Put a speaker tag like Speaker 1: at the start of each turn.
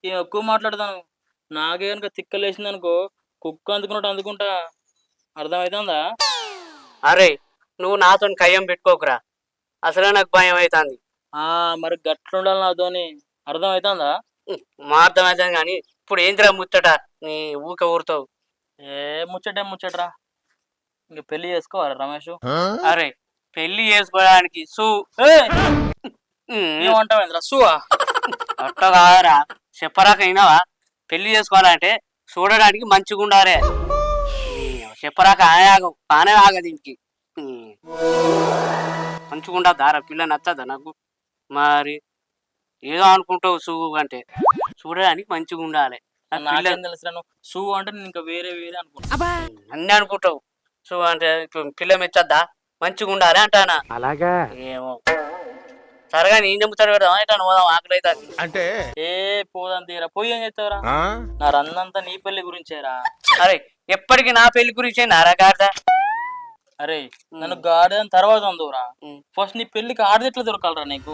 Speaker 1: ఏం ఎక్కువ మాట్లాడతాను. నాకే కనుక తిక్కలేసింది అనుకో, కుక్క అందుకున్నట్టు అందుకుంటా. అర్థమవుతుందా?
Speaker 2: అరే నువ్వు నాతో కయ్యం పెట్టుకోకురా, అసలే నాకు భయం అవుతుంది.
Speaker 1: మరి గట్లుండాలి నాతోని. అర్థమవుతుందా?
Speaker 2: మా అర్థం అవుతుంది కానీ ఇప్పుడు ఏంటిరా ముచ్చట, నీ ఊక ఊరుతావు.
Speaker 1: ఏ ముచ్చటరా. ఇంక పెళ్లి చేసుకోవాలి రమేష్.
Speaker 2: అరే పెళ్లి చేసుకోవడానికి
Speaker 1: ఏమంటావేంద్రా సువా?
Speaker 2: అట్లా కాదరా, చెప్పరాక అయినావా? పెళ్లి చేసుకోవాలంటే చూడడానికి మంచిగా ఉండాలి. చెప్పరాక ఆనే ఆగదు ఇంటికి. మంచిగా ఉండద్దారా, పిల్ల నచ్చదా నాకు? మరి ఏదో అనుకుంటావు సువ్వు అంటే, చూడడానికి మంచిగా ఉండాలి.
Speaker 1: నాకేం తెలుసు నువ్వు సూ అంటే నేను ఇంకా వేరే వేరే అనుకుంటా.
Speaker 2: అన్నీ అనుకుంటావు. సో అంటే పిల్ల మెచ్చద్దా, మంచిగా ఉండాలి అంటానా?
Speaker 3: అలాగా
Speaker 2: ఏమో సరగా నేను చెబుతాడు పెడదాం ఎట్లా పోదాం, ఆకలి అవుతుంది.
Speaker 3: అంటే
Speaker 1: పోదాం తీరా. పోయి ఏం చేస్తావురా? నా రన్నంతా నీ పెళ్లి గురించేరా.
Speaker 2: అరే ఎప్పటికీ నా పెళ్లి గురించే నారా గాడిద.
Speaker 1: అరే నన్ను గాడి తర్వాత ఉందవురా. ఫస్ట్ నీ పెళ్లికి ఆడది ఎట్లా దొరకాలరా నీకు?